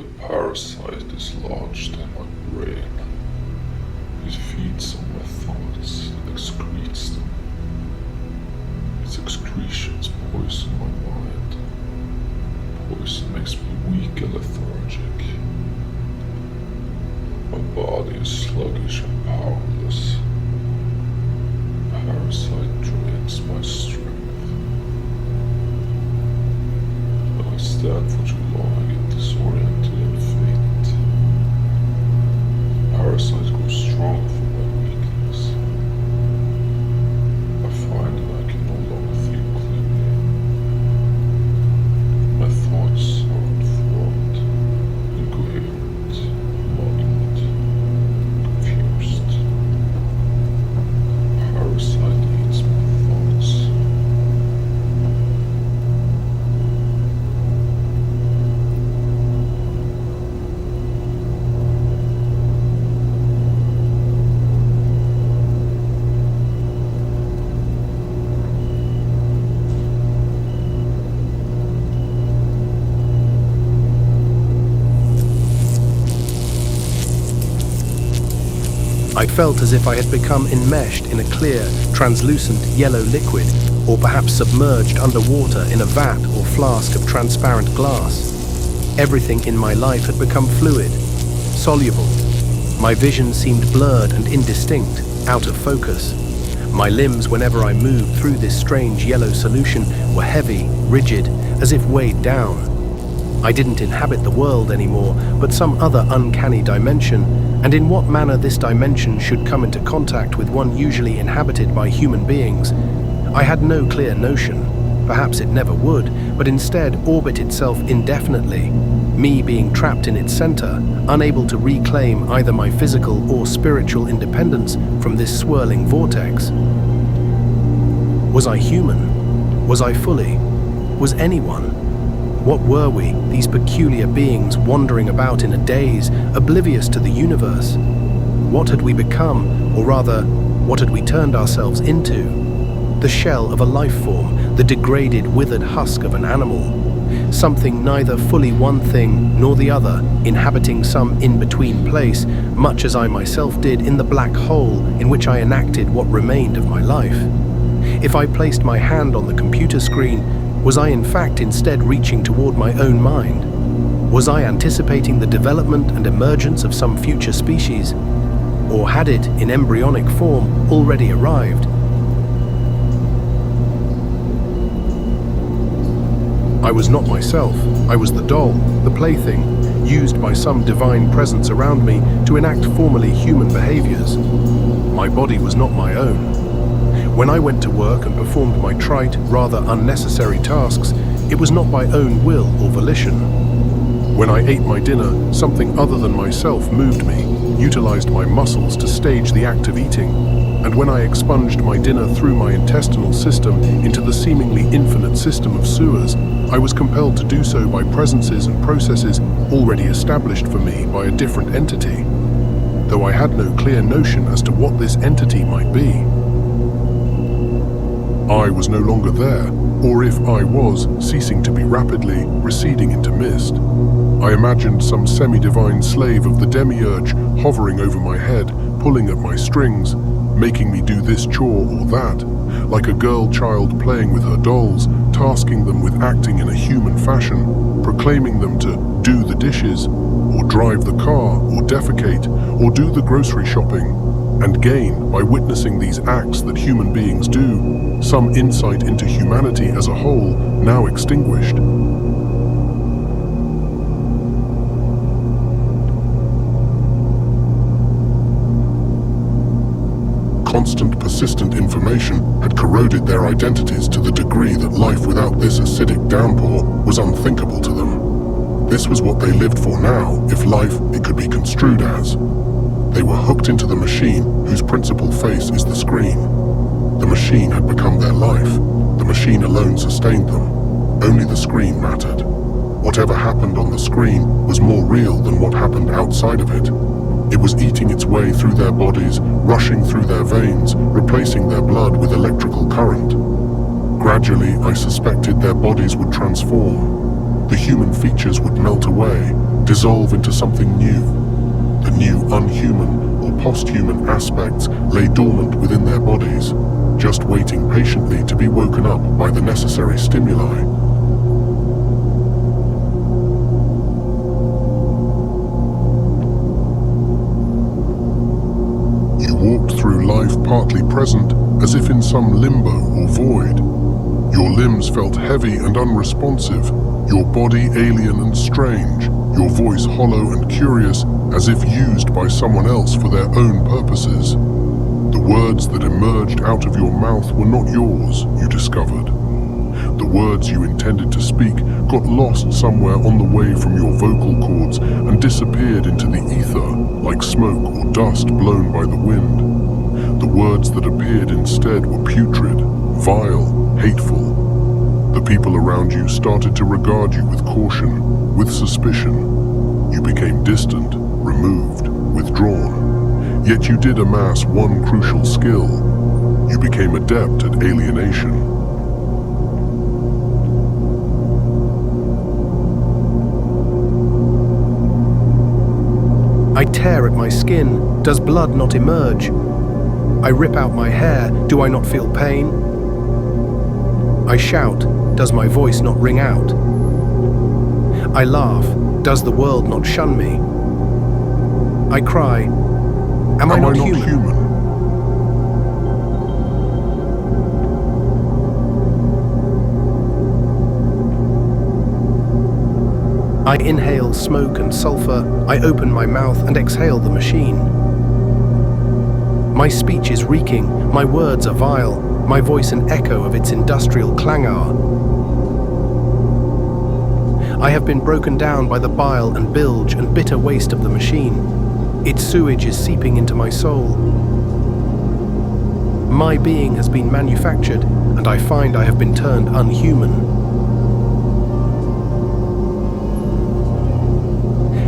The parasite is lodged in my brain. It feeds on my thoughts and excretes them. Its excretions poison my mind. Poison makes me weak and lethargic. My body is sluggish and powerless. Parasite drains my strength. When I stand for too long, I get disoriented and faint. Parasite grows strong from my weakness. I find that I can no longer think clearly. My thoughts are unformed, incoherent, muddled, confused. Parasite eats my thoughts. I felt as if I had become enmeshed in a clear, translucent yellow liquid, or perhaps submerged underwater in a vat or flask of transparent glass. Everything in my life had become fluid, soluble. My vision seemed blurred and indistinct, out of focus. My limbs, whenever I moved through this strange yellow solution, were heavy, rigid, as if weighed down. I didn't inhabit the world anymore, but some other uncanny dimension, and in what manner this dimension should come into contact with one usually inhabited by human beings, I had no clear notion. Perhaps it never would, but instead orbit itself indefinitely, me being trapped in its center, unable to reclaim either my physical or spiritual independence from this swirling vortex. Was I human? Was I fully? Was anyone? What were we, these peculiar beings wandering about in a daze, oblivious to the universe? What had we become, or rather, what had we turned ourselves into? The shell of a life form, the degraded, withered husk of an animal. Something neither fully one thing nor the other, inhabiting some in-between place, much as I myself did in the black hole in which I enacted what remained of my life. If I placed my hand on the computer screen, was I in fact instead reaching toward my own mind? Was I anticipating the development and emergence of some future species? Or had it, in embryonic form, already arrived? I was not myself. I was the doll, the plaything, used by some divine presence around me to enact formerly human behaviors. My body was not my own. When I went to work and performed my trite, rather unnecessary tasks, it was not my own will or volition. When I ate my dinner, something other than myself moved me, utilized my muscles to stage the act of eating. And when I expunged my dinner through my intestinal system into the seemingly infinite system of sewers, I was compelled to do so by presences and processes already established for me by a different entity, though I had no clear notion as to what this entity might be. I was no longer there, or if I was, ceasing to be rapidly, receding into mist. I imagined some semi-divine slave of the demiurge hovering over my head, pulling at my strings, making me do this chore or that, like a girl child playing with her dolls, tasking them with acting in a human fashion, proclaiming them to do the dishes, or drive the car, or defecate, or do the grocery shopping, and gain, by witnessing these acts that human beings do, some insight into humanity as a whole, now extinguished. Constant, persistent information had corroded their identities to the degree that life without this acidic downpour was unthinkable to them. This was what they lived for now, if life it could be construed as. They were hooked into the machine whose principal face is the screen. The machine had become their life. The machine alone sustained them. Only the screen mattered. Whatever happened on the screen was more real than what happened outside of it. It was eating its way through their bodies, rushing through their veins, replacing their blood with electrical current. Gradually, I suspected their bodies would transform. The human features would melt away, dissolve into something new. The new unhuman or post-human aspects lay dormant within their bodies, just waiting patiently to be woken up by the necessary stimuli. You walked through life partly present, as if in some limbo or void. Your limbs felt heavy and unresponsive, your body alien and strange, your voice hollow and curious, as if used by someone else for their own purposes. The words that emerged out of your mouth were not yours, you discovered. The words you intended to speak got lost somewhere on the way from your vocal cords and disappeared into the ether like smoke or dust blown by the wind. The words that appeared instead were putrid, vile, hateful. The people around you started to regard you with caution, with suspicion. You became distant, removed, withdrawn. Yet you did amass one crucial skill. You became adept at alienation. I tear at my skin. Does blood not emerge? I rip out my hair. Do I not feel pain? I shout. Does my voice not ring out? I laugh. Does the world not shun me? I cry. Am I not human? I inhale smoke and sulfur. I open my mouth and exhale the machine. My speech is reeking. My words are vile. My voice an echo of its industrial clangor. I have been broken down by the bile and bilge and bitter waste of the machine. Its sewage is seeping into my soul. My being has been manufactured, and I find I have been turned unhuman.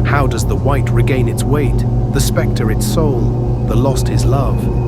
How does the white regain its weight, the spectre its soul, the lost his love?